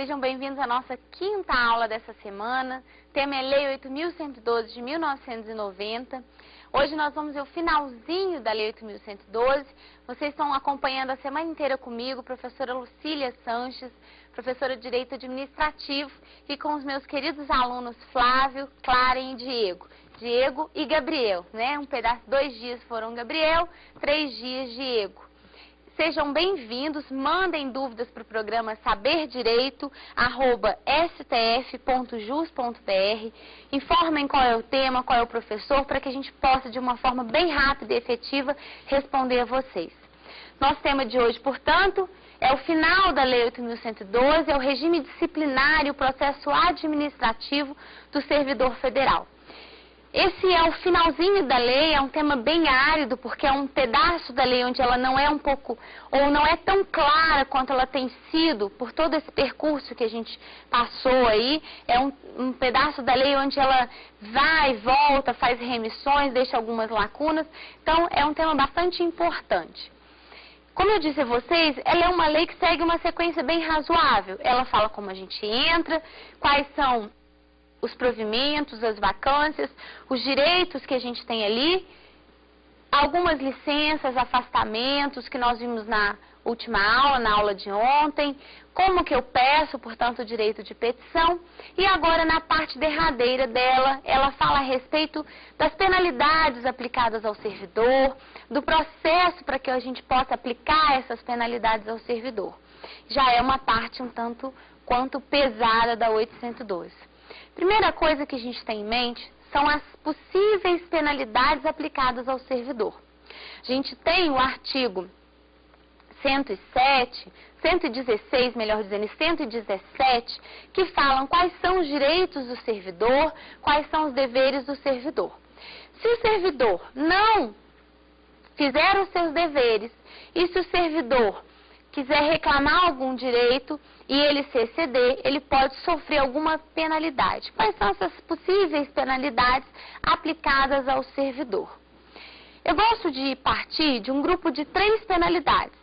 sejam bem-vindos à nossa quinta aula dessa semana. O tema é Lei 8.112 de 1990. Hoje nós vamos ver o finalzinho da Lei 8.112. Vocês estão acompanhando a semana inteira comigo, professora Lucília Sanches, professora de Direito Administrativo, e com os meus queridos alunos Flávio, Claren e Diego. Diego e Gabriel, né? 2 dias foram Gabriel, 3 dias Diego. Sejam bem-vindos, mandem dúvidas para o programa saberdireito@stf.jus.br, informem qual é o tema, qual é o professor, para que a gente possa, de uma forma bem rápida e efetiva, responder a vocês. Nosso tema de hoje, portanto, é o final da Lei 8.112, é o regime disciplinar e o processo administrativo do servidor federal. Esse é o finalzinho da lei, é um tema bem árido, porque é um pedaço da lei onde ela não é ou não é tão clara quanto ela tem sido por todo esse percurso que a gente passou aí. É um pedaço da lei onde ela vai e volta, faz remissões, deixa algumas lacunas. Então, é um tema bastante importante. Como eu disse a vocês, ela é uma lei que segue uma sequência bem razoável. Ela fala como a gente entra, quais são os provimentos, as vacâncias, os direitos que a gente tem ali, algumas licenças, afastamentos que nós vimos na última aula, na aula de ontem, como que eu peço, portanto, o direito de petição. E agora, na parte derradeira dela, ela fala a respeito das penalidades aplicadas ao servidor, do processo para que a gente possa aplicar essas penalidades ao servidor. Já é uma parte um tanto quanto pesada da 812. Primeira coisa que a gente tem em mente são as possíveis penalidades aplicadas ao servidor. A gente tem o artigo 116, melhor dizendo, 117, que falam quais são os direitos do servidor, quais são os deveres do servidor. Se o servidor não fizer os seus deveres e se o servidor quiser reclamar algum direito e ele se exceder, ele pode sofrer alguma penalidade. Quais são essas possíveis penalidades aplicadas ao servidor? Eu gosto de partir de um grupo de 3 penalidades.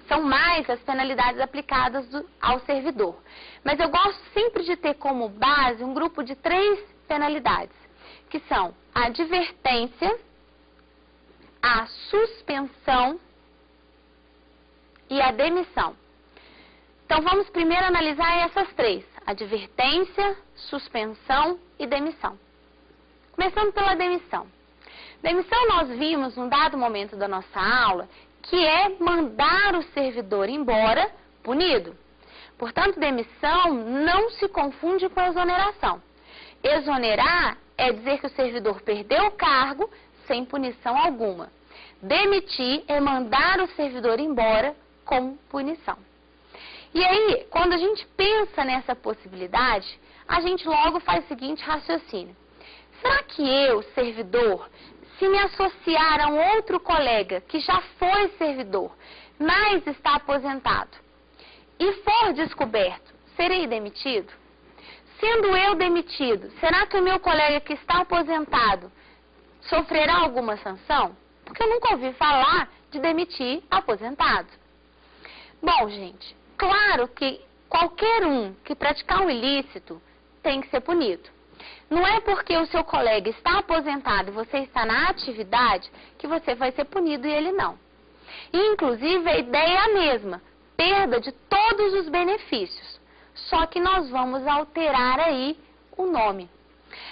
São mais as penalidades aplicadas ao servidor. Mas eu gosto sempre de ter como base um grupo de 3 penalidades, que são a advertência, a suspensão e a demissão. Então, vamos primeiro analisar essas 3, advertência, suspensão e demissão. Começando pela demissão. Demissão nós vimos num dado momento da nossa aula, que é mandar o servidor embora punido. Portanto, demissão não se confunde com exoneração. Exonerar é dizer que o servidor perdeu o cargo sem punição alguma. Demitir é mandar o servidor embora com punição. E aí, quando a gente pensa nessa possibilidade, a gente logo faz o seguinte raciocínio. Será que eu, servidor, se me associar a um outro colega que já foi servidor, mas está aposentado, e for descoberto, serei demitido? Sendo eu demitido, será que o meu colega que está aposentado sofrerá alguma sanção? Porque eu nunca ouvi falar de demitir aposentado. Bom, gente, claro que qualquer um que praticar um ilícito tem que ser punido. Não é porque o seu colega está aposentado e você está na atividade que você vai ser punido e ele não. E, inclusive, a ideia é a mesma, perda de todos os benefícios. Só que nós vamos alterar aí o nome.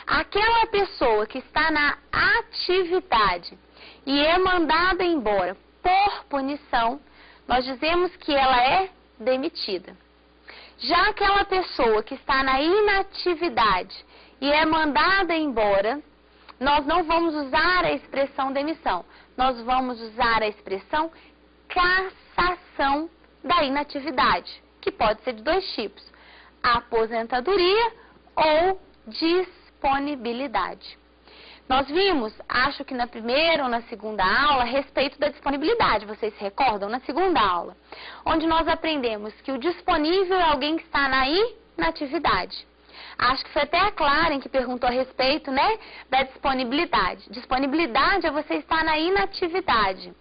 Aquela pessoa que está na atividade e é mandada embora por punição, nós dizemos que ela é demitida. Já aquela pessoa que está na inatividade e é mandada embora, nós não vamos usar a expressão demissão, nós vamos usar a expressão cassação da inatividade, que pode ser de 2 tipos, aposentadoria ou disponibilidade. Nós vimos, acho que na primeira ou na segunda aula, a respeito da disponibilidade, vocês se recordam? Na segunda aula, onde nós aprendemos que o disponível é alguém que está na inatividade. Acho que foi até a Claren que perguntou a respeito, né, da disponibilidade. Disponibilidade é você estar na inatividade.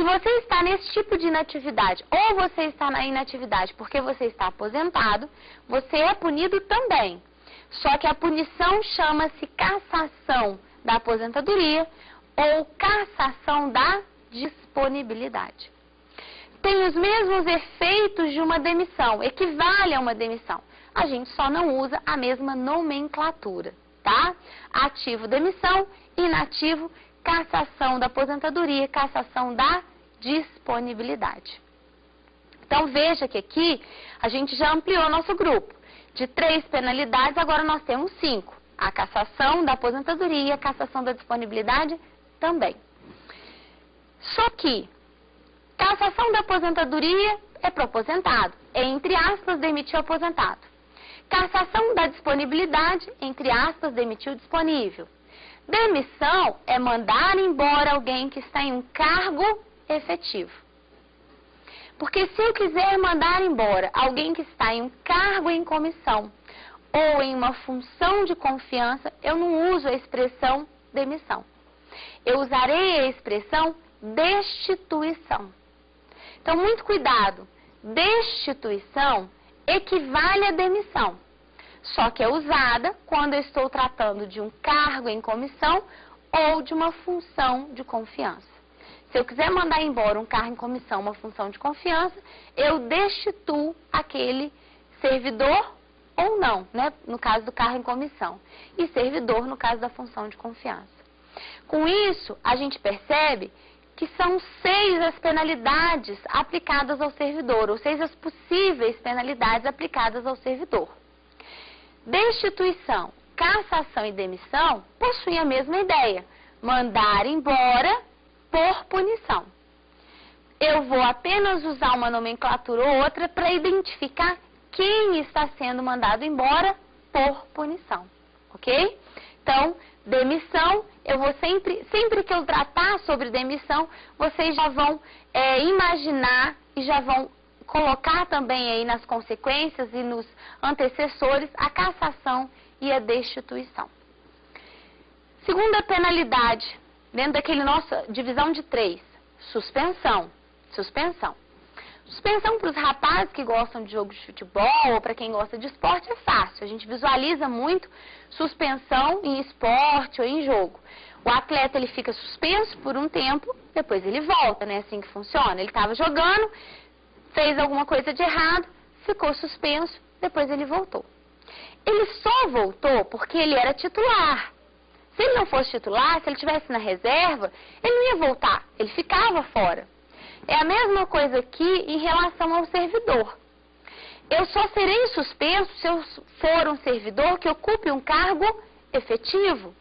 Se você está nesse tipo de inatividade, ou você está na inatividade porque você está aposentado, você é punido também. Só que a punição chama-se cassação da aposentadoria ou cassação da disponibilidade. Tem os mesmos efeitos de uma demissão, equivale a uma demissão. A gente só não usa a mesma nomenclatura, tá? Ativo, demissão, inativo, cassação da aposentadoria, cassação da disponibilidade. Então veja que aqui a gente já ampliou nosso grupo. De 3 penalidades, agora nós temos 5. A cassação da aposentadoria e a cassação da disponibilidade também. Só que cassação da aposentadoria é pro aposentado, é entre aspas demitir o aposentado. Cassação da disponibilidade, entre aspas, demitir o disponível. Demissão é mandar embora alguém que está em um cargo efetivo. Porque se eu quiser mandar embora alguém que está em um cargo em comissão ou em uma função de confiança, eu não uso a expressão demissão. Eu usarei a expressão destituição. Então, muito cuidado. Destituição equivale à demissão. Só que é usada quando eu estou tratando de um cargo em comissão ou de uma função de confiança. Se eu quiser mandar embora um cargo em comissão, uma função de confiança, eu destituo aquele servidor ou não, né? No caso do cargo em comissão. E servidor no caso da função de confiança. Com isso, a gente percebe que são 6 as penalidades aplicadas ao servidor, ou 6 as possíveis penalidades aplicadas ao servidor. Destituição, cassação e demissão possuem a mesma ideia, mandar embora por punição. Eu vou apenas usar uma nomenclatura ou outra para identificar quem está sendo mandado embora por punição, ok? Então, demissão, eu vou sempre que eu tratar sobre demissão, vocês já vão imaginar e já vão colocar também aí nas consequências e nos antecessores a cassação e a destituição. Segunda penalidade, dentro daquele nossa divisão de 3, suspensão. Suspensão. Suspensão para os rapazes que gostam de jogo de futebol ou para quem gosta de esporte é fácil. A gente visualiza muito suspensão em esporte ou em jogo. O atleta ele fica suspenso por um tempo, depois ele volta, né? Assim que funciona. Ele estava jogando, fez alguma coisa de errado, ficou suspenso, depois ele voltou. Ele só voltou porque ele era titular. Se ele não fosse titular, se ele estivesse na reserva, ele não ia voltar, ele ficava fora. É a mesma coisa aqui em relação ao servidor. Eu só serei suspenso se eu for um servidor que ocupe um cargo efetivo.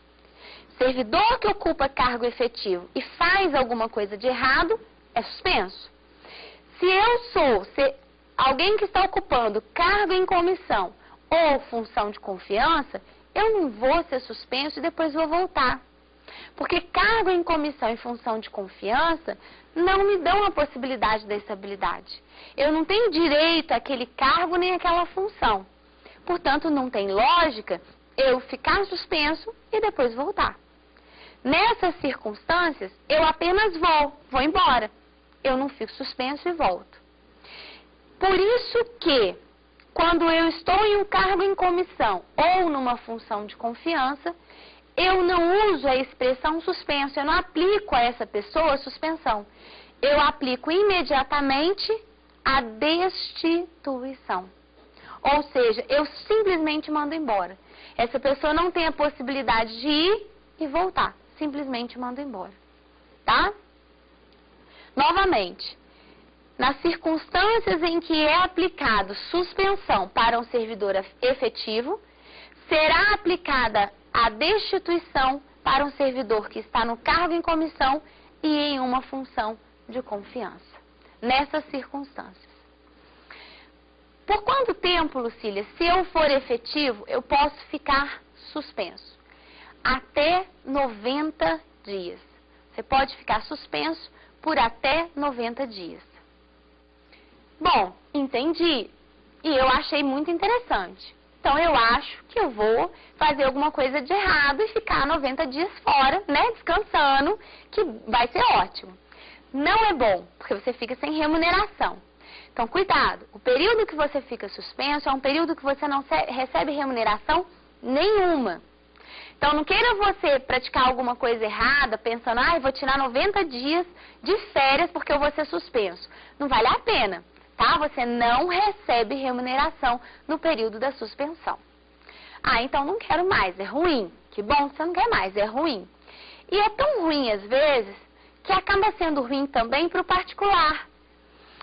Servidor que ocupa cargo efetivo e faz alguma coisa de errado, é suspenso. Se eu sou alguém que está ocupando cargo em comissão ou função de confiança, eu não vou ser suspenso e depois vou voltar. Porque cargo em comissão e função de confiança não me dão a possibilidade da estabilidade. Eu não tenho direito àquele cargo nem àquela função. Portanto, não tem lógica eu ficar suspenso e depois voltar. Nessas circunstâncias, eu apenas vou embora. Eu não fico suspenso e volto. Por isso que, quando eu estou em um cargo em comissão ou numa função de confiança, eu não uso a expressão suspenso, eu não aplico a essa pessoa a suspensão. Eu aplico imediatamente a destituição. Ou seja, eu simplesmente mando embora. Essa pessoa não tem a possibilidade de ir e voltar. Simplesmente mando embora. Tá? Novamente, nas circunstâncias em que é aplicado suspensão para um servidor efetivo, será aplicada a destituição para um servidor que está no cargo em comissão e em uma função de confiança. Nessas circunstâncias. Por quanto tempo, Lucília, se eu for efetivo, eu posso ficar suspenso? Até 90 dias. Você pode ficar suspenso por até 90 dias. Bom, entendi. E eu achei muito interessante. Então, eu acho que eu vou fazer alguma coisa de errado e ficar 90 dias fora, né, descansando, que vai ser ótimo. não é bom, porque você fica sem remuneração. Então, cuidado, o período que você fica suspenso é um período que você não recebe remuneração nenhuma. Então, não queira você praticar alguma coisa errada, pensando, eu vou tirar 90 dias de férias porque eu vou ser suspenso. Não vale a pena, tá? Você não recebe remuneração no período da suspensão. Então não quero mais, é ruim. Que bom que você não quer mais, é ruim. E é tão ruim, às vezes, que acaba sendo ruim também para o particular.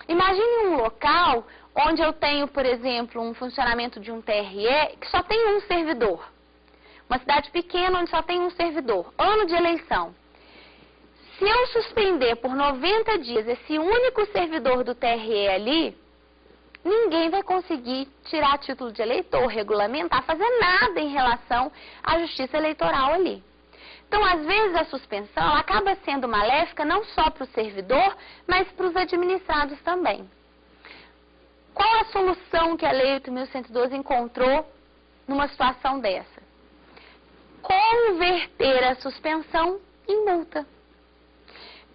Imagine um local onde eu tenho, por exemplo, um funcionamento de um TRE que só tem um servidor. Uma cidade pequena onde só tem um servidor. Ano de eleição. Se eu suspender por 90 dias esse único servidor do TRE ali, ninguém vai conseguir tirar título de eleitor, regulamentar, fazer nada em relação à justiça eleitoral ali. Então, às vezes, a suspensão ela acaba sendo maléfica não só para o servidor, mas para os administrados também. Qual a solução que a Lei 8.112 encontrou numa situação dessa? Converter a suspensão em multa.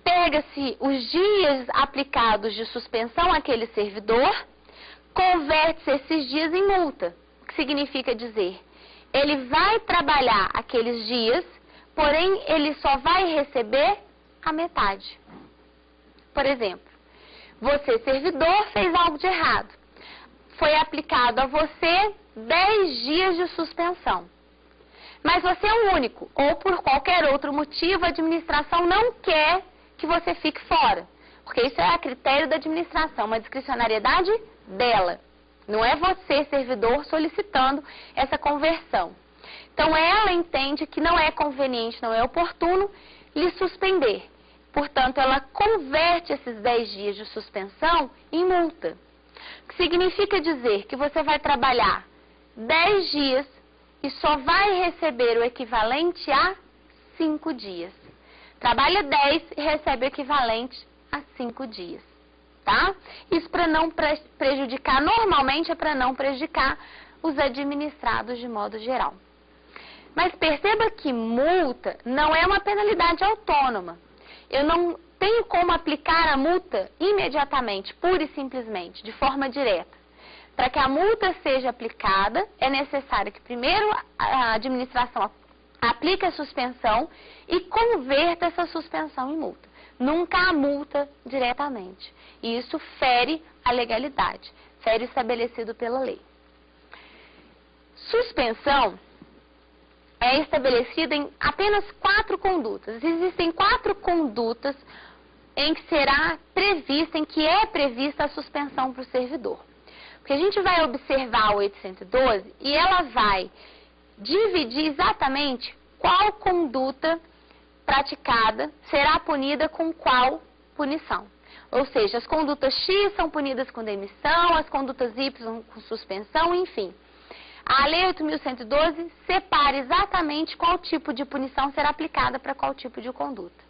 Pega-se os dias aplicados de suspensão àquele servidor, converte-se esses dias em multa. O que significa dizer? Ele vai trabalhar aqueles dias, porém ele só vai receber a metade. Por exemplo, você, servidor, fez algo de errado. Foi aplicado a você 10 dias de suspensão. Mas você é o único, ou por qualquer outro motivo, a administração não quer que você fique fora. Porque isso é a critério da administração, uma discricionariedade dela. Não é você, servidor, solicitando essa conversão. Então, ela entende que não é conveniente, não é oportuno lhe suspender. Portanto, ela converte esses 10 dias de suspensão em multa. O que significa dizer que você vai trabalhar 10 dias e só vai receber o equivalente a 5 dias. Trabalha 10 e recebe o equivalente a 5 dias. Tá? Isso para não prejudicar, normalmente é para não prejudicar os administrados de modo geral. Mas perceba que multa não é uma penalidade autônoma. Eu não tenho como aplicar a multa imediatamente, pura e simplesmente, de forma direta. Para que a multa seja aplicada, é necessário que primeiro a administração aplique a suspensão e converta essa suspensão em multa. Nunca há multa diretamente. E isso fere a legalidade, fere o estabelecido pela lei. Suspensão é estabelecida em apenas 4 condutas. Existem 4 condutas em que é prevista a suspensão para o servidor. Porque a gente vai observar a 812 e ela vai dividir exatamente qual conduta praticada será punida com qual punição. Ou seja, as condutas X são punidas com demissão, as condutas Y com suspensão, enfim. A Lei 8.112 separa exatamente qual tipo de punição será aplicada para qual tipo de conduta.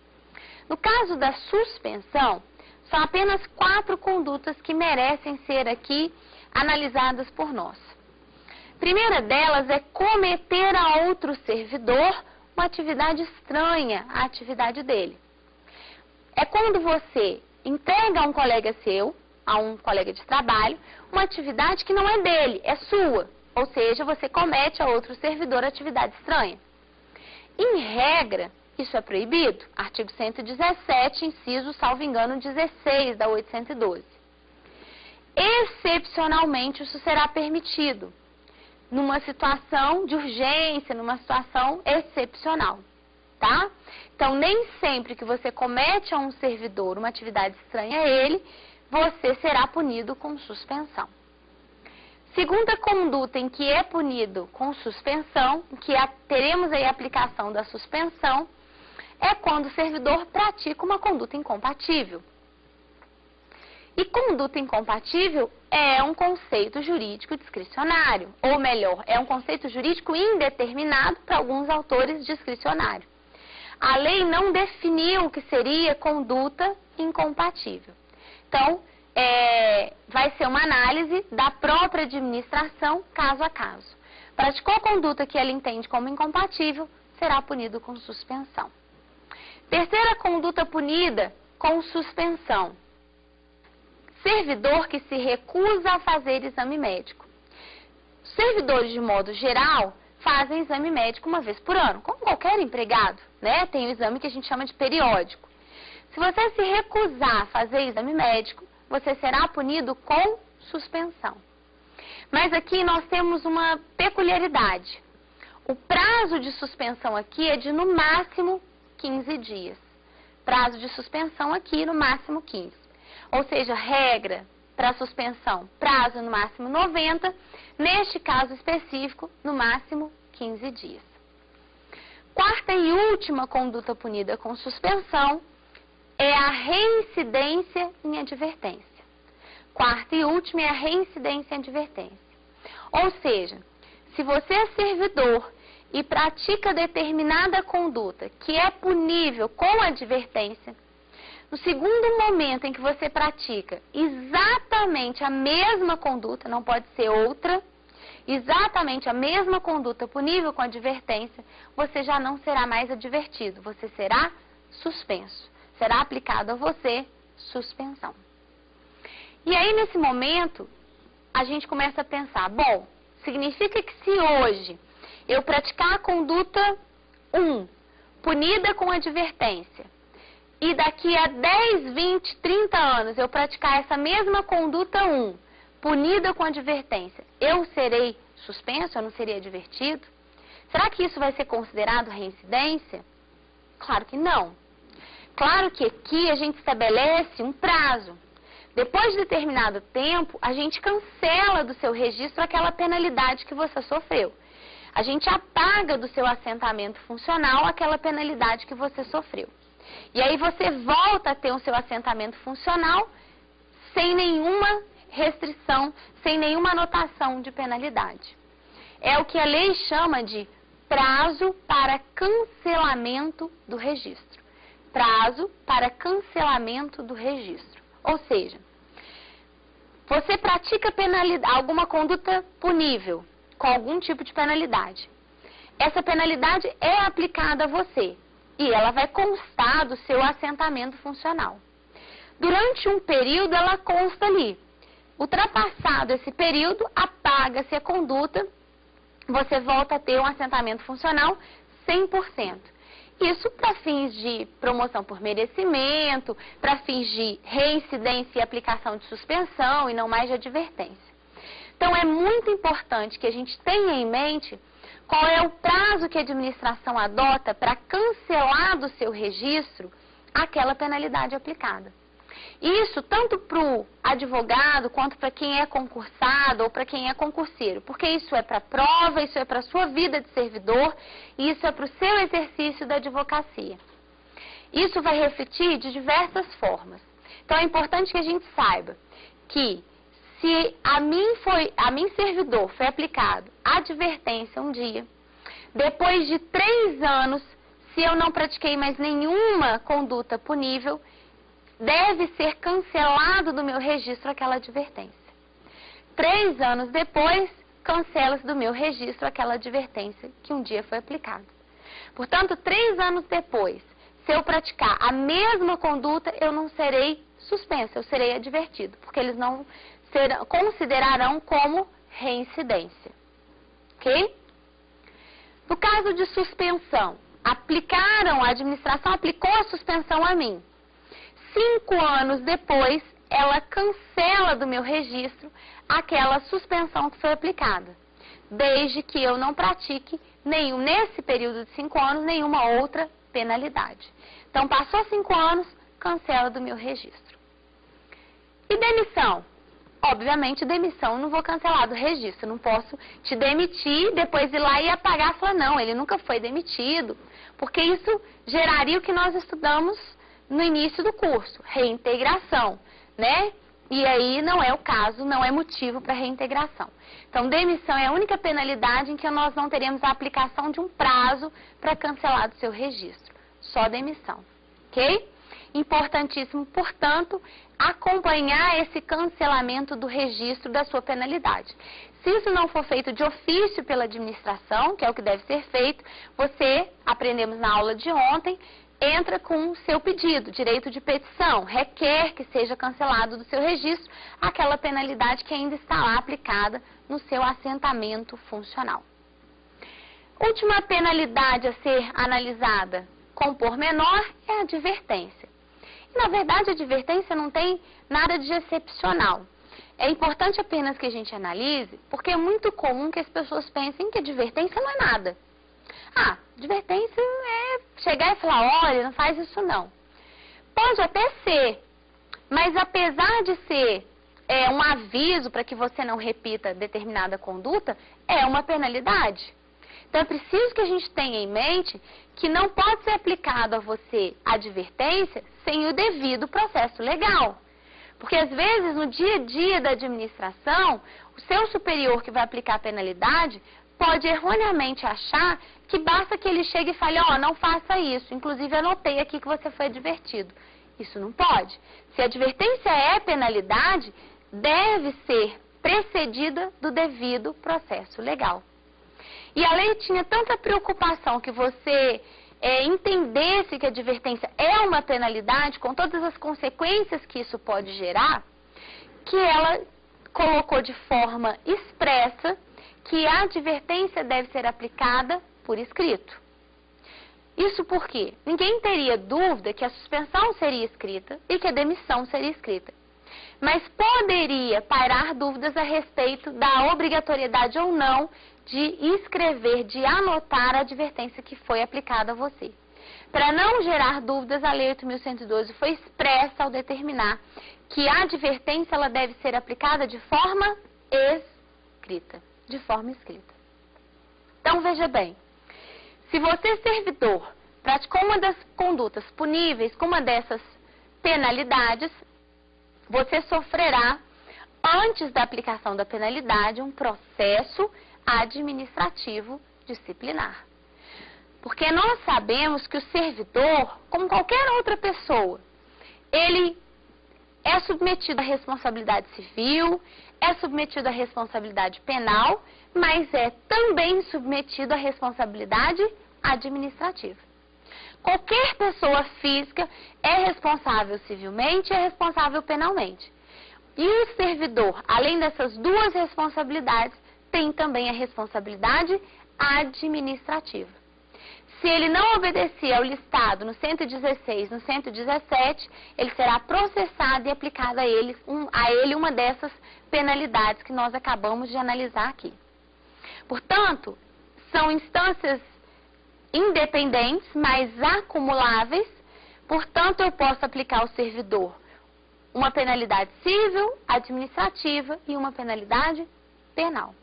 No caso da suspensão, são apenas 4 condutas que merecem ser aqui analisadas por nós. A primeira delas é cometer a outro servidor uma atividade estranha à atividade dele. É quando você entrega a um colega seu, a um colega de trabalho, uma atividade que não é dele, é sua. Ou seja, você comete a outro servidor atividade estranha. Em regra, isso é proibido. Artigo 117, inciso, salvo engano, 16 da 812. Excepcionalmente, isso será permitido. Numa situação de urgência, numa situação excepcional, tá? Então, nem sempre que você comete a um servidor uma atividade estranha a ele, você será punido com suspensão. Segunda conduta em que é punido com suspensão, em que teremos aí a aplicação da suspensão, é quando o servidor pratica uma conduta incompatível. E conduta incompatível é um conceito jurídico discricionário, ou melhor, é um conceito jurídico indeterminado para alguns autores discricionário. A lei não definiu o que seria conduta incompatível. Então, vai ser uma análise da própria administração, caso a caso. Praticou a conduta que ela entende como incompatível, será punido com suspensão. Terceira conduta punida com suspensão. Servidor que se recusa a fazer exame médico. Servidores, de modo geral, fazem exame médico uma vez por ano, como qualquer empregado, né? Tem o exame que a gente chama de periódico. Se você se recusar a fazer exame médico, você será punido com suspensão. Mas aqui nós temos uma peculiaridade. O prazo de suspensão aqui é de no máximo 15 dias. Prazo de suspensão aqui no máximo 15. Ou seja, regra para suspensão, prazo no máximo 90, neste caso específico, no máximo 15 dias. Quarta e última conduta punida com suspensão é a reincidência em advertência. Quarta e última é a reincidência em advertência. Ou seja, se você é servidor e pratica determinada conduta que é punível com advertência, no segundo momento em que você pratica exatamente a mesma conduta, não pode ser outra, exatamente a mesma conduta punível com advertência, você já não será mais advertido, você será suspenso. Será aplicado a você suspensão. E aí, nesse momento, a gente começa a pensar, bom, significa que se hoje eu praticar a conduta 1, punida com advertência, e daqui a 10, 20, 30 anos eu praticar essa mesma conduta 1, punida com advertência, eu serei suspenso, eu não serei advertido? Será que isso vai ser considerado reincidência? Claro que não. Claro que aqui a gente estabelece um prazo. Depois de determinado tempo, a gente cancela do seu registro aquela penalidade que você sofreu. A gente apaga do seu assentamento funcional aquela penalidade que você sofreu. E aí você volta a ter o seu assentamento funcional sem nenhuma restrição, sem nenhuma anotação de penalidade. É o que a lei chama de prazo para cancelamento do registro. Prazo para cancelamento do registro. Ou seja, você pratica alguma conduta punível, com algum tipo de penalidade. Essa penalidade é aplicada a você e ela vai constar do seu assentamento funcional. Durante um período ela consta ali. Ultrapassado esse período, apaga-se a conduta, você volta a ter um assentamento funcional 100%. Isso para fins de promoção por merecimento, para fins de reincidência e aplicação de suspensão e não mais de advertência. Então é muito importante que a gente tenha em mente qual é o prazo que a administração adota para cancelar do seu registro aquela penalidade aplicada. Isso tanto para o advogado quanto para quem é concursado ou para quem é concurseiro, porque isso é para a prova, isso é para a sua vida de servidor e isso é para o seu exercício da advocacia. Isso vai refletir de diversas formas. Então é importante que a gente saiba que se a mim servidor foi aplicado advertência um dia, depois de 3 anos, se eu não pratiquei mais nenhuma conduta punível, deve ser cancelado do meu registro aquela advertência. 3 anos depois, cancela-se do meu registro aquela advertência que um dia foi aplicada. Portanto, 3 anos depois, se eu praticar a mesma conduta, eu não serei suspenso, eu serei advertido, porque eles não considerarão como reincidência. Ok? No caso de suspensão, a administração aplicou a suspensão a mim. 5 anos depois, ela cancela do meu registro aquela suspensão que foi aplicada, desde que eu não pratique nesse período de 5 anos, nenhuma outra penalidade. Então, passou 5 anos, cancela do meu registro. E demissão? Obviamente, demissão, não vou cancelar do registro, não posso te demitir, depois ir lá e apagar e falar, não, ele nunca foi demitido, porque isso geraria o que nós estudamos no início do curso, reintegração, né? E aí não é o caso, não é motivo para reintegração. Então, demissão é a única penalidade em que nós não teremos a aplicação de um prazo para cancelar do seu registro. Só demissão, ok? Importantíssimo, portanto, acompanhar esse cancelamento do registro da sua penalidade. Se isso não for feito de ofício pela administração, que é o que deve ser feito, aprendemos na aula de ontem, entra com o seu pedido, direito de petição, requer que seja cancelado do seu registro aquela penalidade que ainda está lá aplicada no seu assentamento funcional. Última penalidade a ser analisada com pormenor é a advertência. E, na verdade, a advertência não tem nada de excepcional. É importante apenas que a gente analise, porque é muito comum que as pessoas pensem que advertência não é nada. Ah, advertência é chegar e falar, olha, não faz isso não. Pode até ser, mas apesar de ser um aviso para que você não repita determinada conduta, é uma penalidade. Então é preciso que a gente tenha em mente que não pode ser aplicado a você a advertência sem o devido processo legal. Porque às vezes no dia a dia da administração, o seu superior que vai aplicar a penalidade pode erroneamente achar que basta que ele chegue e fale, ó, não faça isso, inclusive anotei aqui que você foi advertido. Isso não pode. Se a advertência é penalidade, deve ser precedida do devido processo legal. E a lei tinha tanta preocupação que você entendesse que a advertência é uma penalidade, com todas as consequências que isso pode gerar, que ela colocou de forma expressa que a advertência deve ser aplicada por escrito. Isso porque ninguém teria dúvida que a suspensão seria escrita e que a demissão seria escrita. Mas poderia pairar dúvidas a respeito da obrigatoriedade ou não de escrever, de anotar a advertência que foi aplicada a você. Para não gerar dúvidas, a Lei 8.112 foi expressa ao determinar que a advertência ela deve ser aplicada de forma escrita. De forma escrita. Então, veja bem, se você, servidor, praticou uma das condutas puníveis com uma dessas penalidades, você sofrerá, antes da aplicação da penalidade, um processo administrativo disciplinar. Porque nós sabemos que o servidor, como qualquer outra pessoa, ele é submetido à responsabilidade civil, é submetido à responsabilidade penal, mas é também submetido à responsabilidade administrativa. Qualquer pessoa física é responsável civilmente e é responsável penalmente. E o servidor, além dessas duas responsabilidades, tem também a responsabilidade administrativa. Se ele não obedecer ao listado no 116, no 117, ele será processado e aplicada a ele uma dessas penalidades que nós acabamos de analisar aqui. Portanto, são instâncias independentes, mas acumuláveis. Portanto, eu posso aplicar ao servidor uma penalidade civil, administrativa e uma penalidade penal.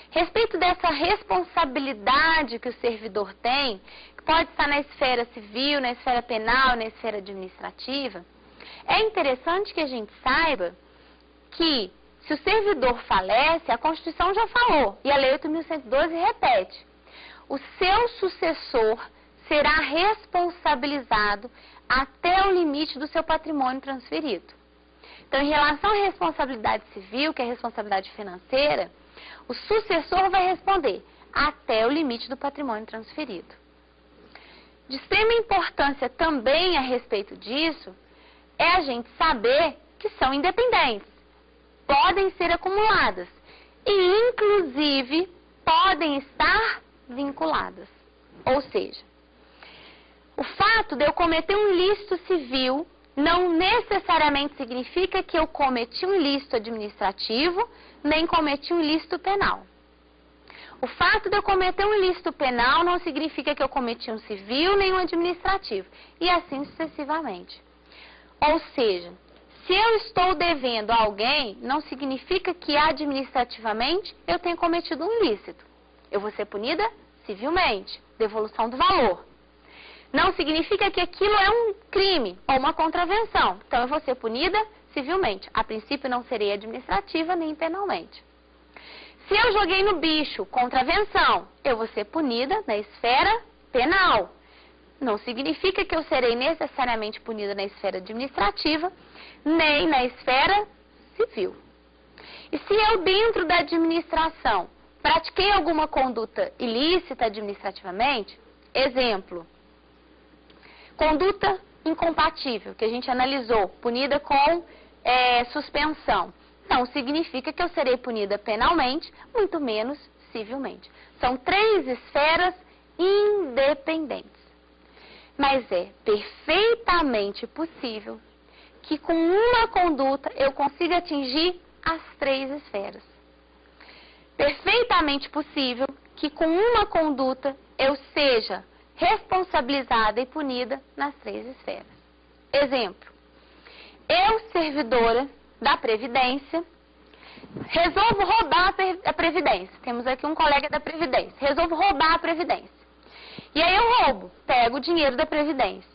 Respeito dessa responsabilidade que o servidor tem, que pode estar na esfera civil, na esfera penal, na esfera administrativa, é interessante que a gente saiba que se o servidor falece, a Constituição já falou, e a Lei 8.112 repete, o seu sucessor será responsabilizado até o limite do seu patrimônio transferido. Então, em relação à responsabilidade civil, que é a responsabilidade financeira, o sucessor vai responder até o limite do patrimônio transferido. De extrema importância também a respeito disso é a gente saber que são independentes, podem ser acumuladas e, inclusive, podem estar vinculadas. Ou seja, o fato de eu cometer um ilícito civil não necessariamente significa que eu cometi um ilícito administrativo, nem cometi um ilícito penal. O fato de eu cometer um ilícito penal não significa que eu cometi um civil, nem um administrativo, e assim sucessivamente. Ou seja, se eu estou devendo a alguém, não significa que administrativamente eu tenha cometido um ilícito. Eu vou ser punida civilmente, devolução do valor. Não significa que aquilo é um crime ou uma contravenção. Então, eu vou ser punida civilmente. A princípio, não serei administrativa nem penalmente. Se eu joguei no bicho, contravenção, eu vou ser punida na esfera penal. Não significa que eu serei necessariamente punida na esfera administrativa, nem na esfera civil. E se eu, dentro da administração, pratiquei alguma conduta ilícita administrativamente, exemplo, Conduta incompatível, que a gente analisou, punida com suspensão. Não significa que eu serei punida penalmente, muito menos civilmente. São 3 esferas independentes. Mas é perfeitamente possível que com uma conduta eu consiga atingir as 3 esferas. Perfeitamente possível que com uma conduta eu seja responsabilizada e punida nas 3 esferas. Exemplo, eu, servidora da Previdência, resolvo roubar a Previdência. Temos aqui um colega da Previdência. Resolvo roubar a Previdência. E aí eu roubo, pego o dinheiro da Previdência.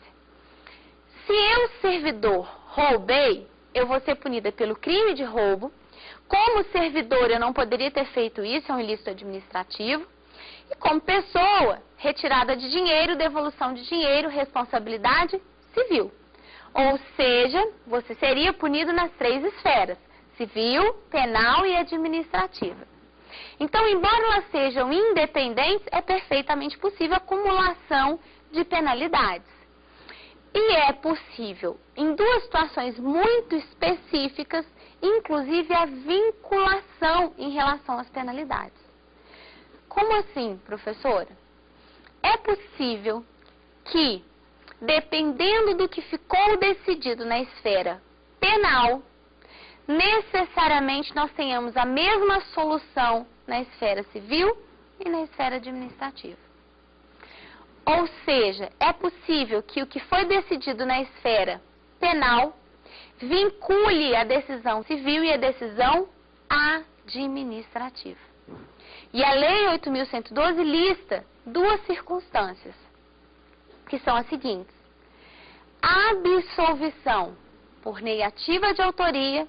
Se eu, servidor, roubei, eu vou ser punida pelo crime de roubo. Como servidor, eu não poderia ter feito isso, é um ilícito administrativo. E como pessoa, retirada de dinheiro, devolução de dinheiro, responsabilidade civil. Ou seja, você seria punido nas 3 esferas: civil, penal e administrativa. Então, embora elas sejam independentes, é perfeitamente possível a acumulação de penalidades. E é possível, em 2 situações muito específicas, inclusive a vinculação em relação às penalidades. Como assim, professora? É possível que, dependendo do que ficou decidido na esfera penal, necessariamente nós tenhamos a mesma solução na esfera civil e na esfera administrativa. Ou seja, é possível que o que foi decidido na esfera penal vincule a decisão civil e a decisão administrativa. E a Lei 8.112 lista 2 circunstâncias, que são as seguintes: absolvição por negativa de autoria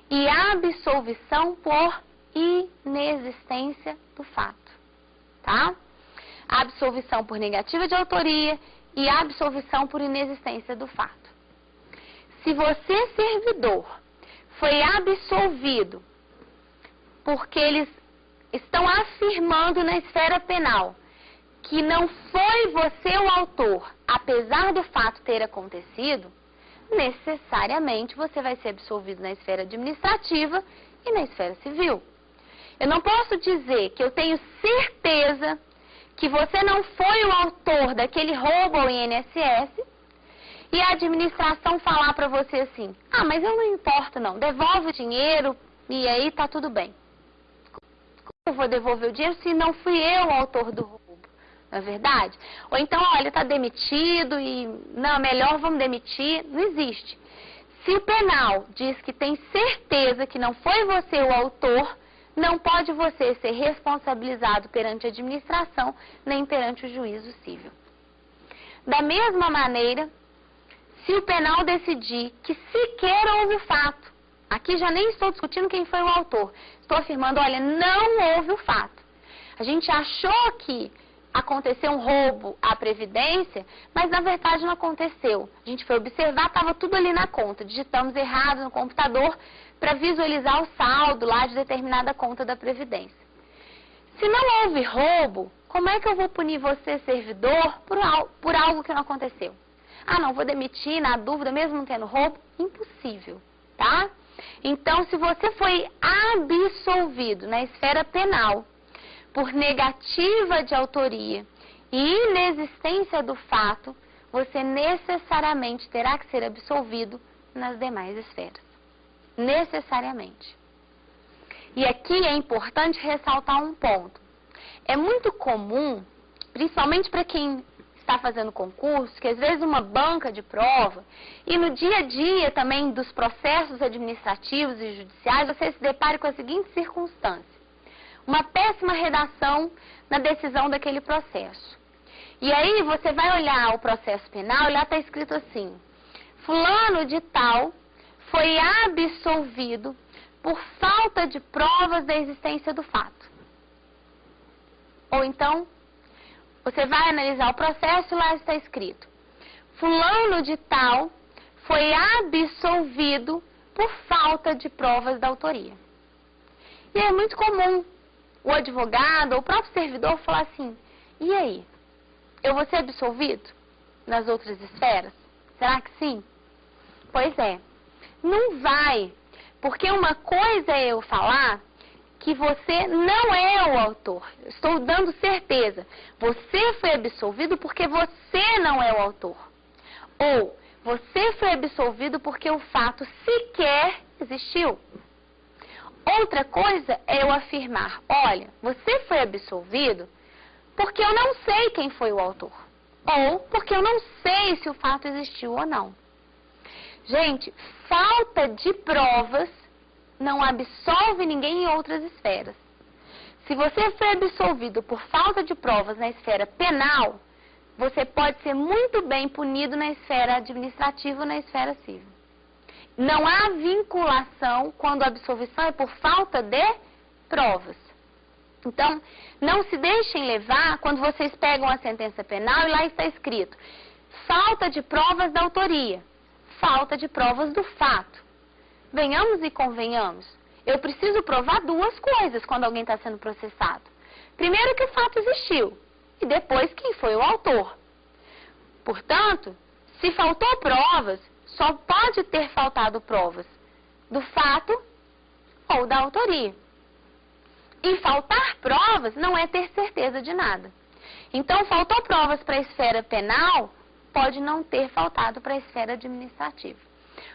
e absolvição por inexistência do fato, tá? Absolvição por negativa de autoria e absolvição por inexistência do fato. Se você, servidor, foi absolvido porque eles estão afirmando na esfera penal que não foi você o autor, apesar do fato ter acontecido, necessariamente você vai ser absolvido na esfera administrativa e na esfera civil. Eu não posso dizer que eu tenho certeza que você não foi o autor daquele roubo ao INSS e a administração falar para você assim: ah, mas eu não importo não, devolve o dinheiro e aí tá tudo bem. Como eu vou devolver o dinheiro se não fui eu o autor do roubo? Não é verdade? Ou então, olha, está demitido e, não, melhor vamos demitir. Não existe. Se o penal diz que tem certeza que não foi você o autor, não pode você ser responsabilizado perante a administração, nem perante o juízo civil. Da mesma maneira, se o penal decidir que sequer houve o fato, aqui já nem estou discutindo quem foi o autor, estou afirmando, olha, não houve o fato. A gente achou que aconteceu um roubo à Previdência, mas na verdade não aconteceu. A gente foi observar, estava tudo ali na conta. Digitamos errado no computador para visualizar o saldo lá de determinada conta da Previdência. Se não houve roubo, como é que eu vou punir você, servidor, por algo que não aconteceu? Ah, não, vou demitir na dúvida, mesmo não tendo roubo? Impossível, tá? Então, se você foi absolvido na esfera penal por negativa de autoria e inexistência do fato, você necessariamente terá que ser absolvido nas demais esferas. Necessariamente. E aqui é importante ressaltar um ponto. É muito comum, principalmente para quem está fazendo concurso, que às vezes uma banca de prova e no dia a dia também dos processos administrativos e judiciais, você se depare com a seguinte circunstância: uma péssima redação na decisão daquele processo. E aí você vai olhar o processo penal e lá está escrito assim: fulano de tal foi absolvido por falta de provas da existência do fato. Ou então, você vai analisar o processo e lá está escrito: fulano de tal foi absolvido por falta de provas da autoria. E é muito comum o advogado ou o próprio servidor falar assim: e aí, eu vou ser absolvido? nas outras esferas? Será que sim? Pois é, não vai, porque uma coisa é eu falar que você não é o autor. Estou dando certeza. Você foi absolvido porque você não é o autor. Ou você foi absolvido porque o fato sequer existiu. Outra coisa é eu afirmar, olha, você foi absolvido porque eu não sei quem foi o autor. Ou porque eu não sei se o fato existiu ou não. Gente, falta de provas não absolve ninguém em outras esferas. Se você foi absolvido por falta de provas na esfera penal, você pode ser muito bem punido na esfera administrativa ou na esfera civil. Não há vinculação quando a absolvição é por falta de provas. Então, não se deixem levar quando vocês pegam a sentença penal e lá está escrito falta de provas da autoria, falta de provas do fato. Venhamos e convenhamos, eu preciso provar duas coisas quando alguém está sendo processado. Primeiro, que o fato existiu, e depois, quem foi o autor. Portanto, se faltou provas, só pode ter faltado provas do fato ou da autoria. E faltar provas não é ter certeza de nada. Então, faltou provas para a esfera penal, pode não ter faltado para a esfera administrativa.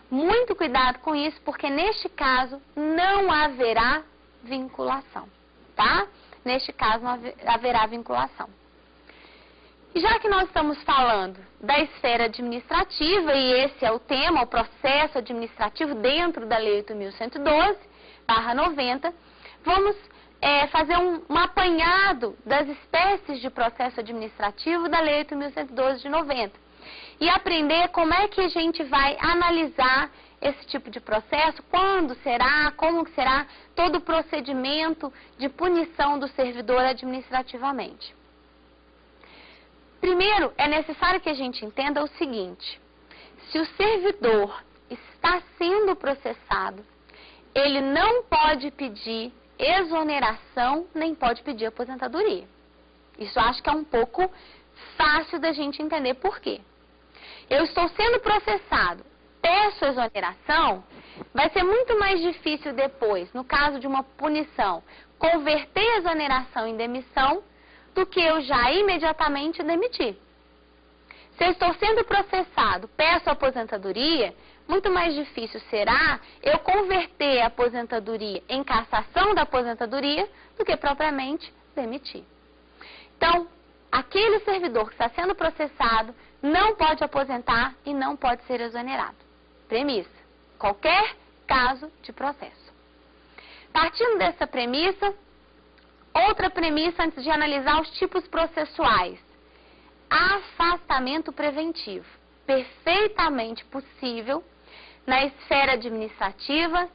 Muito cuidado com isso, porque neste caso não haverá vinculação, tá? Neste caso não haverá vinculação. E já que nós estamos falando da esfera administrativa, e esse é o tema, o processo administrativo dentro da Lei 8.112/90, vamos fazer um apanhado das espécies de processo administrativo da Lei 8.112/90 e aprender como é que a gente vai analisar esse tipo de processo, quando será, como será todo o procedimento de punição do servidor administrativamente. Primeiro, é necessário que a gente entenda o seguinte: se o servidor está sendo processado, ele não pode pedir exoneração, nem pode pedir aposentadoria. Isso acho que é um pouco fácil da gente entender por quê. Eu estou sendo processado, peço exoneração, vai ser muito mais difícil depois, no caso de uma punição, converter a exoneração em demissão, do que eu já imediatamente demitir. Se eu estou sendo processado, peço aposentadoria, muito mais difícil será eu converter a aposentadoria em cassação da aposentadoria do que propriamente demitir. Então, aquele servidor que está sendo processado não pode aposentar e não pode ser exonerado. Premissa: qualquer caso de processo. Partindo dessa premissa, outra premissa antes de analisar os tipos processuais: afastamento preventivo. Perfeitamente possível na esfera administrativa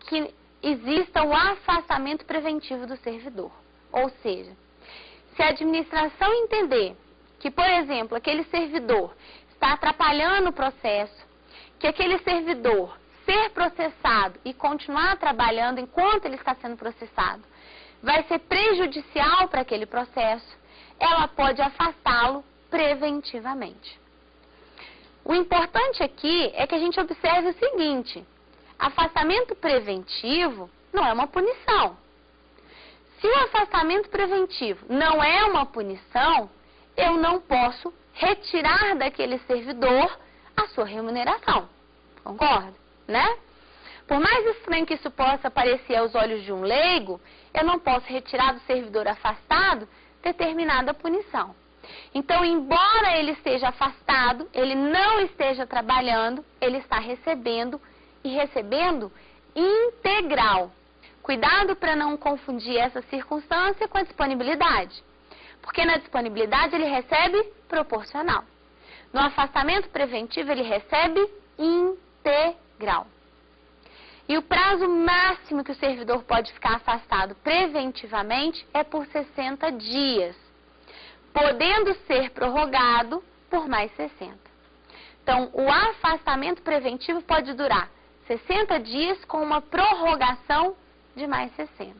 que exista o afastamento preventivo do servidor. Ou seja, se a administração entender que, por exemplo, aquele servidor está atrapalhando o processo, que aquele servidor ser processado e continuar trabalhando enquanto ele está sendo processado vai ser prejudicial para aquele processo, ela pode afastá-lo preventivamente. O importante aqui é que a gente observe o seguinte: afastamento preventivo não é uma punição. Se o afastamento preventivo não é uma punição, eu não posso retirar daquele servidor a sua remuneração. Concorda? Né? Por mais estranho que isso possa parecer aos olhos de um leigo, eu não posso retirar do servidor afastado determinada punição. Então, embora ele esteja afastado, ele não esteja trabalhando, ele está recebendo, e recebendo integral. Cuidado para não confundir essa circunstância com a disponibilidade, porque na disponibilidade ele recebe proporcional. No afastamento preventivo ele recebe integral. E o prazo máximo que o servidor pode ficar afastado preventivamente é por 60 dias, podendo ser prorrogado por mais 60. Então, o afastamento preventivo pode durar 60 dias com uma prorrogação de mais 60.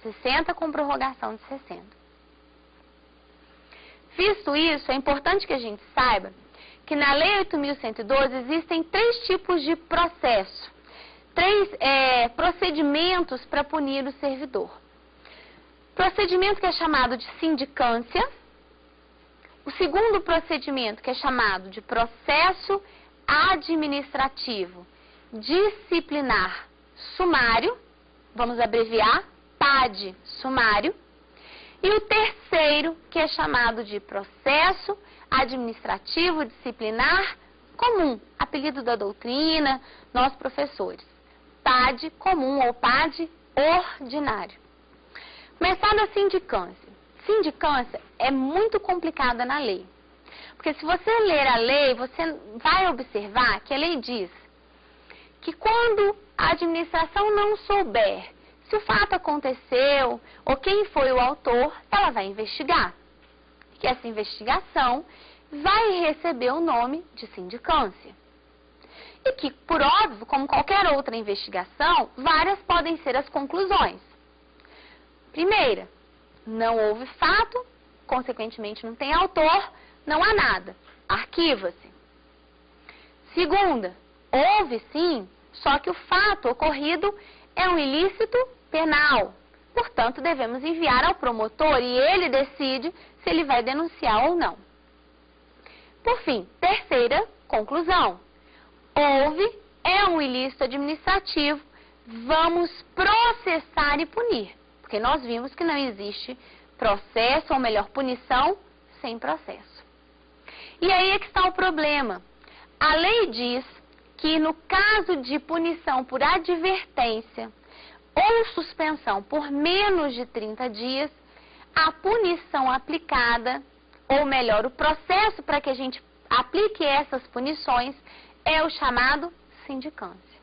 60 com prorrogação de 60. Visto isso, é importante que a gente saiba que na Lei 8.112 existem 3 tipos de processo, 3 procedimentos para punir o servidor. Procedimento que é chamado de sindicância, o segundo procedimento que é chamado de processo administrativo disciplinar sumário, vamos abreviar, PAD sumário, e o terceiro que é chamado de processo administrativo disciplinar comum, apelido da doutrina, nós professores, PAD comum ou PAD ordinário. Começar da sindicância. Sindicância é muito complicada na lei, porque se você ler a lei, você vai observar que a lei diz que quando a administração não souber se o fato aconteceu ou quem foi o autor, ela vai investigar. Que essa investigação vai receber o nome de sindicância. E que, por óbvio, como qualquer outra investigação, várias podem ser as conclusões. Primeira, não houve fato, consequentemente não tem autor, não há nada. Arquiva-se. Segunda, houve sim, só que o fato ocorrido é um ilícito penal. Portanto, devemos enviar ao promotor e ele decide se ele vai denunciar ou não. Por fim, terceira conclusão. Houve, é um ilícito administrativo, vamos processar e punir. Porque nós vimos que não existe processo, ou melhor, punição sem processo. E aí é que está o problema. A lei diz que no caso de punição por advertência ou suspensão por menos de 30 dias, a punição aplicada, ou melhor, o processo para que a gente aplique essas punições é o chamado sindicância.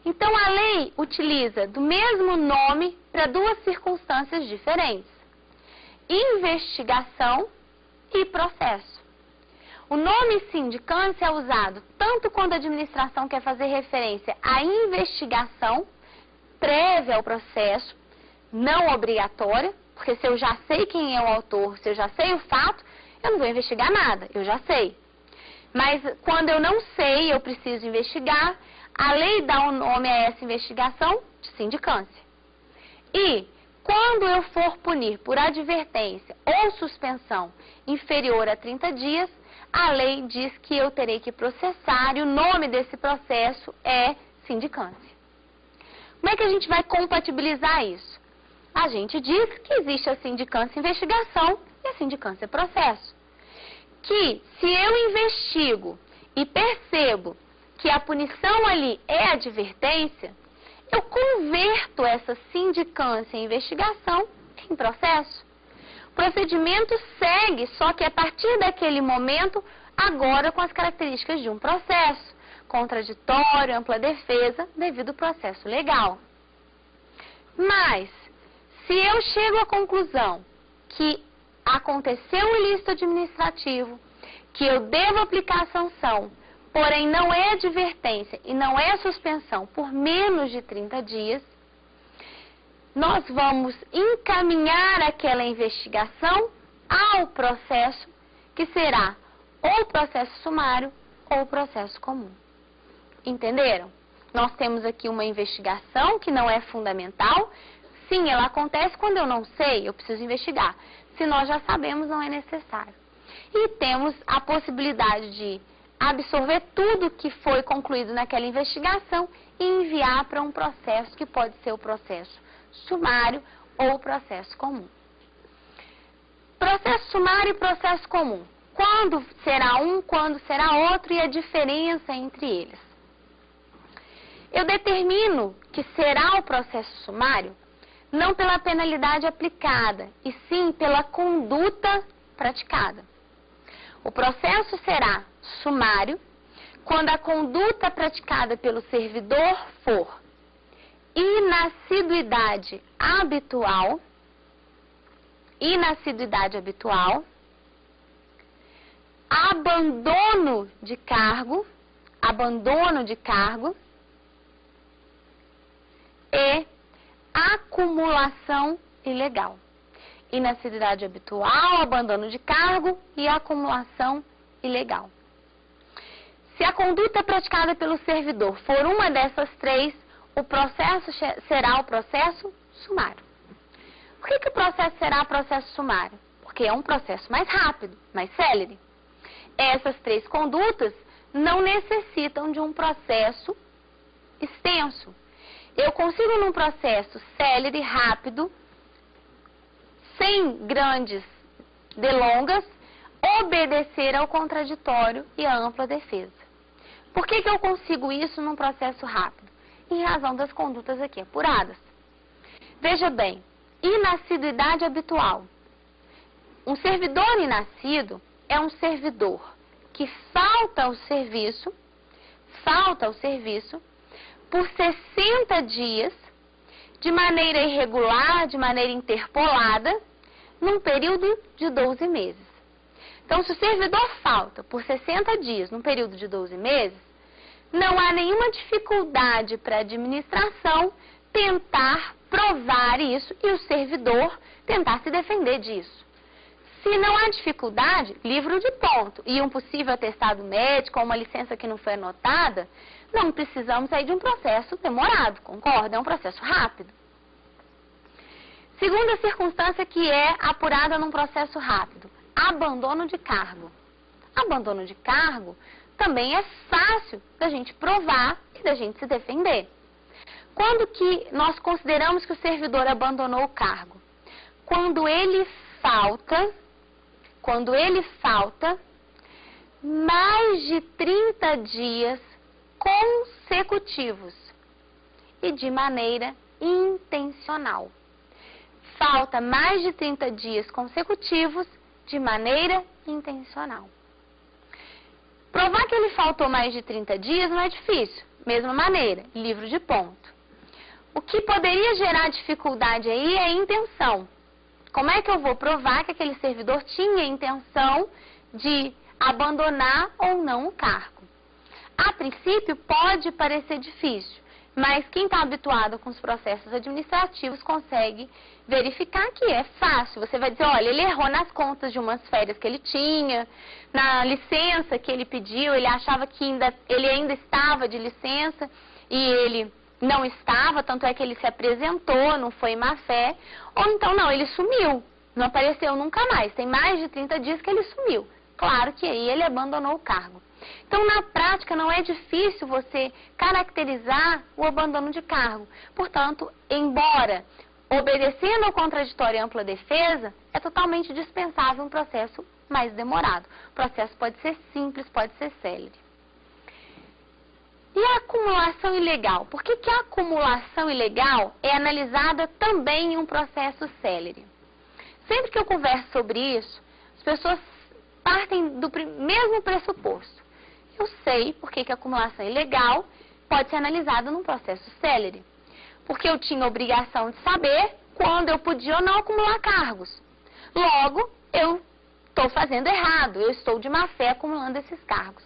Então, a lei utiliza do mesmo nome para 2 circunstâncias diferentes: investigação e processo. O nome sindicância é usado tanto quando a administração quer fazer referência à investigação prévia ao processo, não obrigatória, porque se eu já sei quem é o autor, se eu já sei o fato, eu não vou investigar nada, eu já sei. Mas quando eu não sei, eu preciso investigar, a lei dá o nome a essa investigação de sindicância. E quando eu for punir por advertência ou suspensão inferior a 30 dias, a lei diz que eu terei que processar e o nome desse processo é sindicância. Como é que a gente vai compatibilizar isso? A gente diz que existe a sindicância investigação e a sindicância processo. Que se eu investigo e percebo que a punição ali é advertência, eu converto essa sindicância em investigação em processo. O procedimento segue, só que a partir daquele momento, agora com as características de um processo: contraditório, ampla defesa, devido ao processo legal. Mas, se eu chego à conclusão que aconteceu um ilícito administrativo, que eu devo aplicar a sanção, porém não é advertência e não é suspensão por menos de 30 dias, nós vamos encaminhar aquela investigação ao processo, que será ou processo sumário ou processo comum. Entenderam? Nós temos aqui uma investigação que não é fundamental. Sim, ela acontece quando eu não sei, eu preciso investigar. Se nós já sabemos, não é necessário. E temos a possibilidade de absorver tudo que foi concluído naquela investigação e enviar para um processo que pode ser o processo sumário ou o processo comum. Processo sumário e processo comum. Quando será um, quando será outro e a diferença entre eles. Eu determino que será o processo sumário não pela penalidade aplicada, e sim pela conduta praticada. O processo será sumário quando a conduta praticada pelo servidor for inassiduidade habitual, abandono de cargo e acumulação ilegal. Inassiduidade habitual, abandono de cargo e acumulação ilegal. Se a conduta praticada pelo servidor for uma dessas três, o processo será o processo sumário. Por que o processo será processo sumário? Porque é um processo mais rápido, mais célere. Essas três condutas não necessitam de um processo extenso. Eu consigo, num processo célere, rápido, sem grandes delongas, obedecer ao contraditório e à ampla defesa. Por que eu consigo isso num processo rápido? Em razão das condutas aqui apuradas. Veja bem, inassiduidade habitual. Um servidor inascido é um servidor que falta ao serviço por 60 dias, de maneira irregular, de maneira interpolada, num período de 12 meses. Então, se o servidor falta por 60 dias, num período de 12 meses, não há nenhuma dificuldade para a administração tentar provar isso e o servidor tentar se defender disso. Se não há dificuldade, livro de ponto e um possível atestado médico ou uma licença que não foi anotada, não precisamos aí de um processo demorado, concorda? É um processo rápido. Segunda circunstância que é apurada num processo rápido, abandono de cargo. Abandono de cargo também é fácil da gente provar e da gente se defender. Quando que nós consideramos que o servidor abandonou o cargo? Quando ele falta mais de 30 dias consecutivos e de maneira intencional. Falta mais de 30 dias consecutivos de maneira intencional. Provar que ele faltou mais de 30 dias não é difícil. Mesma maneira, livro de ponto. O que poderia gerar dificuldade aí é a intenção. Como é que eu vou provar que aquele servidor tinha intenção de abandonar ou não o cargo? A princípio, pode parecer difícil, mas quem está habituado com os processos administrativos consegue verificar que é fácil. Você vai dizer, olha, ele errou nas contas de umas férias que ele tinha, na licença que ele pediu, ele achava que ele ainda estava de licença e ele não estava, tanto é que ele se apresentou, não foi má fé. Ou então, não, ele sumiu, não apareceu nunca mais, tem mais de 30 dias que ele sumiu. Claro que aí ele abandonou o cargo. Então, na prática, não é difícil você caracterizar o abandono de cargo. Portanto, embora obedecendo ao contraditório e ampla defesa, é totalmente dispensável um processo mais demorado. O processo pode ser simples, pode ser célere. E a acumulação ilegal? Por que a acumulação ilegal é analisada também em um processo célere? Sempre que eu converso sobre isso, as pessoas partem do mesmo pressuposto. Eu sei por que a acumulação ilegal pode ser analisada num processo célere. Porque eu tinha a obrigação de saber quando eu podia ou não acumular cargos. Logo, eu estou fazendo errado, eu estou de má fé acumulando esses cargos.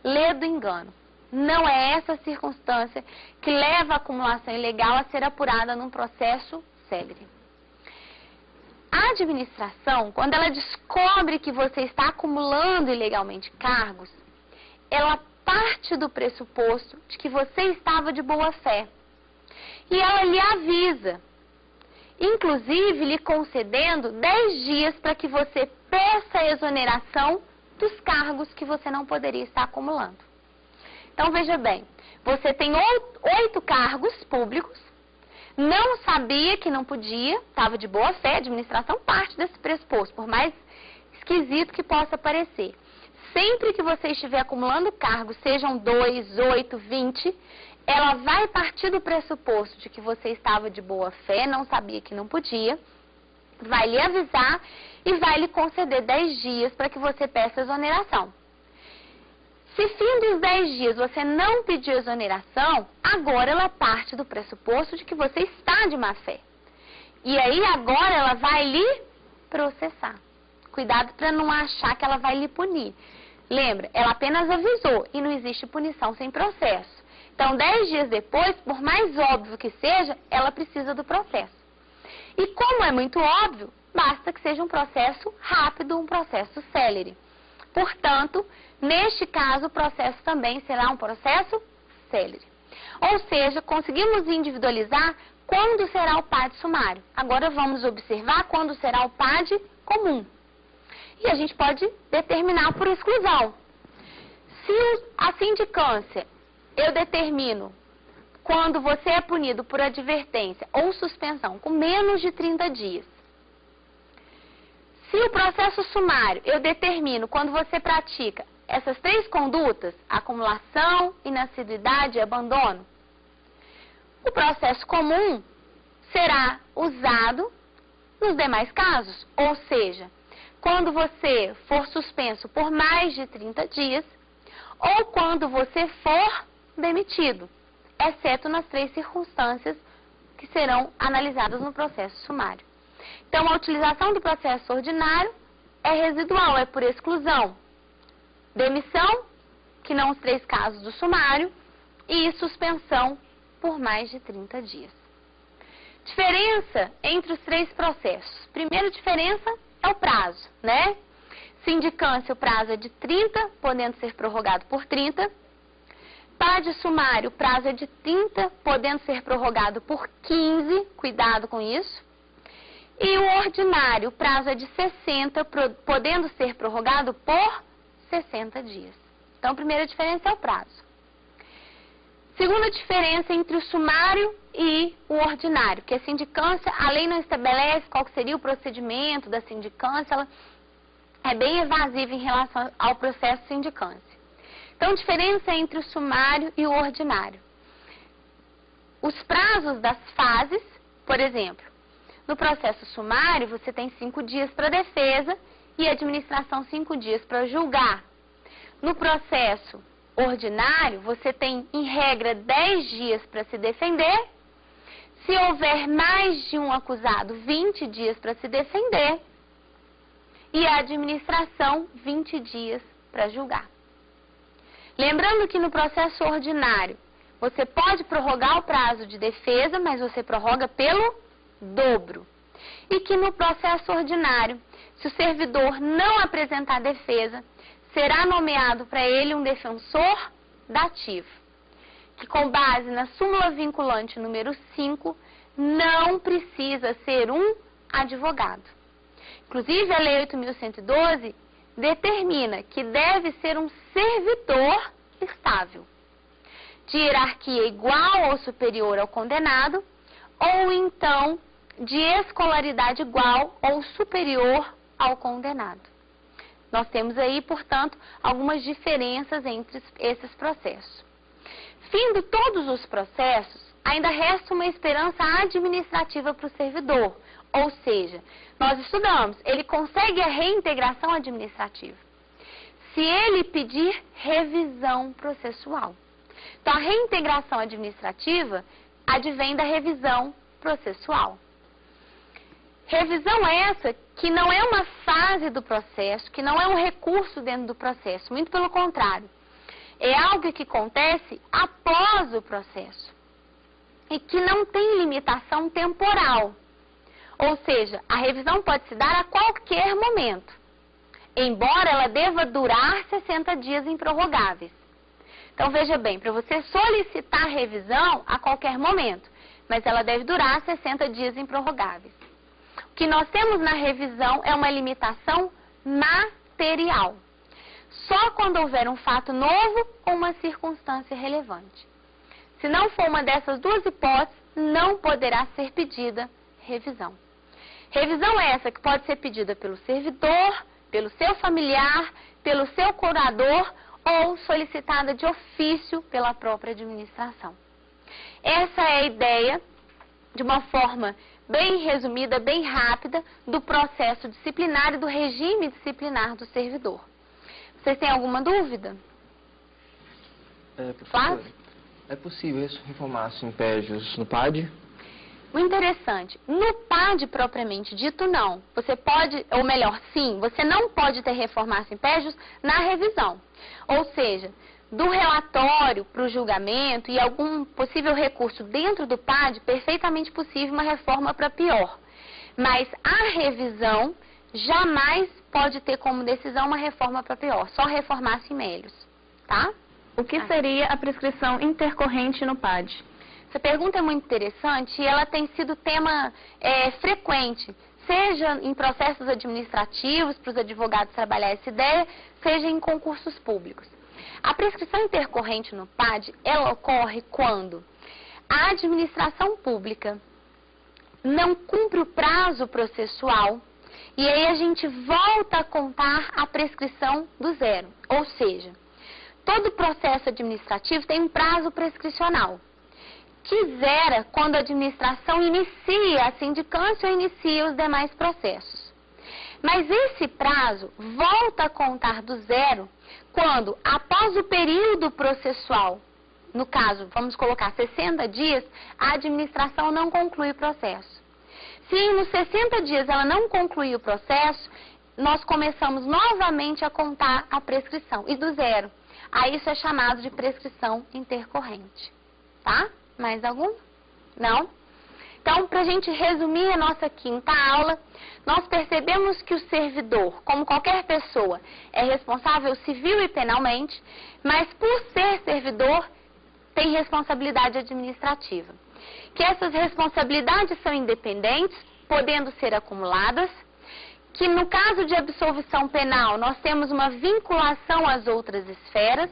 Lê do engano. Não é essa circunstância que leva a acumulação ilegal a ser apurada num processo célere. A administração, quando ela descobre que você está acumulando ilegalmente cargos, ela parte do pressuposto de que você estava de boa fé. E ela lhe avisa, inclusive lhe concedendo 10 dias para que você peça a exoneração dos cargos que você não poderia estar acumulando. Então, veja bem, você tem 8 cargos públicos, não sabia que não podia, estava de boa fé, a administração parte desse pressuposto, por mais esquisito que possa parecer. Sempre que você estiver acumulando cargos, sejam 2, 8, 20, ela vai partir do pressuposto de que você estava de boa fé, não sabia que não podia, vai lhe avisar e vai lhe conceder 10 dias para que você peça exoneração. Se fim dos 10 dias você não pediu exoneração, agora ela parte do pressuposto de que você está de má fé. E aí agora ela vai lhe processar. Cuidado para não achar que ela vai lhe punir. Lembra, ela apenas avisou e não existe punição sem processo. Então, 10 dias depois, por mais óbvio que seja, ela precisa do processo. E como é muito óbvio, basta que seja um processo rápido, um processo célere. Portanto, neste caso, o processo também será um processo célere. Ou seja, conseguimos individualizar quando será o PAD sumário. Agora vamos observar quando será o PAD comum. E a gente pode determinar por exclusão. Se a sindicância eu determino quando você é punido por advertência ou suspensão com menos de 30 dias. Se o processo sumário eu determino quando você pratica essas 3 condutas, acumulação, inassiduidade e abandono, o processo comum será usado nos demais casos, ou seja, quando você for suspenso por mais de 30 dias ou quando você for demitido, exceto nas 3 circunstâncias que serão analisadas no processo sumário. Então, a utilização do processo ordinário é residual, é por exclusão. Demissão, que não os 3 casos do sumário, e suspensão por mais de 30 dias. Diferença entre os 3 processos. Primeira diferença é o prazo, né? Sindicância, o prazo é de 30, podendo ser prorrogado por 30. PAD sumário, o prazo é de 30, podendo ser prorrogado por 15, cuidado com isso. E o ordinário, o prazo é de 60, podendo ser prorrogado por 60 dias. Então, a primeira diferença é o prazo. Segunda diferença entre o sumário e o ordinário, que a sindicância, a lei não estabelece qual seria o procedimento da sindicância, ela é bem evasiva em relação ao processo de sindicância. Então, diferença entre o sumário e o ordinário. Os prazos das fases, por exemplo, no processo sumário você tem 5 dias para defesa e a administração 5 dias para julgar. No processo ordinário, você tem, em regra, 10 dias para se defender. Se houver mais de um acusado, 20 dias para se defender. E a administração, 20 dias para julgar. Lembrando que no processo ordinário, você pode prorrogar o prazo de defesa, mas você prorroga pelo dobro. E que no processo ordinário, se o servidor não apresentar defesa, será nomeado para ele um defensor dativo, que com base na súmula vinculante número 5, não precisa ser um advogado. Inclusive, a Lei 8.112 determina que deve ser um servidor estável, de hierarquia igual ou superior ao condenado, ou então de escolaridade igual ou superior ao condenado. Nós temos aí, portanto, algumas diferenças entre esses processos. Findo todos os processos, ainda resta uma esperança administrativa para o servidor, ou seja, nós estudamos, ele consegue a reintegração administrativa se ele pedir revisão processual. Então, a reintegração administrativa advém da revisão processual. Revisão essa que não é uma fase do processo, que não é um recurso dentro do processo, muito pelo contrário. É algo que acontece após o processo e que não tem limitação temporal. Ou seja, a revisão pode se dar a qualquer momento, embora ela deva durar 60 dias improrrogáveis. Então, veja bem, para você solicitar revisão a qualquer momento, mas ela deve durar 60 dias improrrogáveis. O que nós temos na revisão é uma limitação material. Só quando houver um fato novo ou uma circunstância relevante. Se não for uma dessas duas hipóteses, não poderá ser pedida revisão. Revisão essa que pode ser pedida pelo servidor, pelo seu familiar, pelo seu curador ou solicitada de ofício pela própria administração. Essa é a ideia, de uma forma bem resumida, bem rápida, do processo disciplinar e do regime disciplinar do servidor. Vocês têm alguma dúvida? Professora, é possível reformar-se impédios no PAD? O interessante, no PAD propriamente dito, não. Você pode, ou melhor, sim, você não pode ter reformar-se impédios na revisão. Ou seja, do relatório para o julgamento e algum possível recurso dentro do PAD, perfeitamente possível uma reforma para pior. Mas a revisão jamais pode ter como decisão uma reforma para pior, só reformar Melius, tá? O que seria a prescrição intercorrente no PAD? Essa pergunta é muito interessante e ela tem sido tema frequente, seja em processos administrativos, para os advogados trabalhar essa ideia, seja em concursos públicos. A prescrição intercorrente no PAD, ela ocorre quando a administração pública não cumpre o prazo processual e aí a gente volta a contar a prescrição do zero. Ou seja, todo processo administrativo tem um prazo prescricional, que zera quando a administração inicia a sindicância ou inicia os demais processos. Mas esse prazo volta a contar do zero quando, após o período processual, no caso, vamos colocar 60 dias, a administração não conclui o processo. Se nos 60 dias ela não concluir o processo, nós começamos novamente a contar a prescrição, e do zero. Aí isso é chamado de prescrição intercorrente. Tá? Mais algum? Não? Então, para a gente resumir a nossa quinta aula, nós percebemos que o servidor, como qualquer pessoa, é responsável civil e penalmente, mas por ser servidor, tem responsabilidade administrativa. Que essas responsabilidades são independentes, podendo ser acumuladas, que no caso de absolvição penal nós temos uma vinculação às outras esferas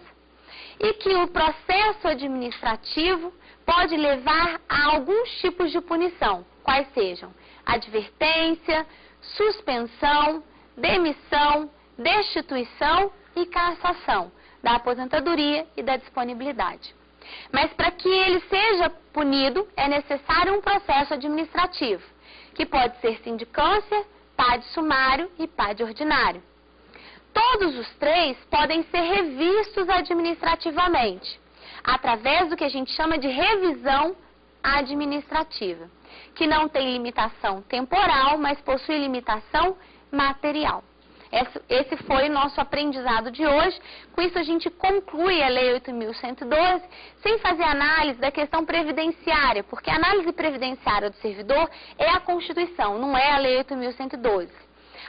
e que o processo administrativo pode levar a alguns tipos de punição, quais sejam advertência, suspensão, demissão, destituição e cassação da aposentadoria e da disponibilidade. Mas para que ele seja punido, é necessário um processo administrativo, que pode ser sindicância, PAD sumário e PAD ordinário. Todos os três podem ser revistos administrativamente, através do que a gente chama de revisão administrativa, que não tem limitação temporal, mas possui limitação material. Esse foi o nosso aprendizado de hoje. Com isso a gente conclui a Lei 8.112, sem fazer análise da questão previdenciária, porque a análise previdenciária do servidor é a Constituição, não é a Lei 8.112.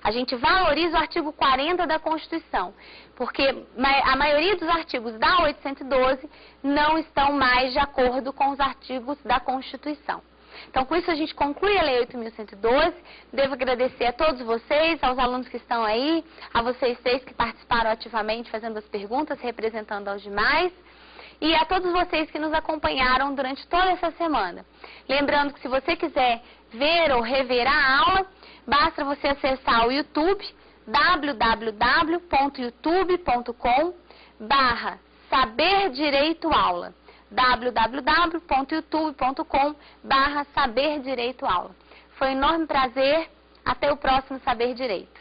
A gente valoriza o artigo 40 da Constituição, porque a maioria dos artigos da 812 não estão mais de acordo com os artigos da Constituição. Então, com isso a gente conclui a Lei 8.112. Devo agradecer a todos vocês, aos alunos que estão aí, a vocês três que participaram ativamente fazendo as perguntas, representando aos demais, e a todos vocês que nos acompanharam durante toda essa semana. Lembrando que se você quiser ver ou rever a aula, basta você acessar o YouTube, www.youtube.com/saberdireitoaula. www.youtube.com/saberdireitoaula. Foi um enorme prazer. Até o próximo Saber Direito.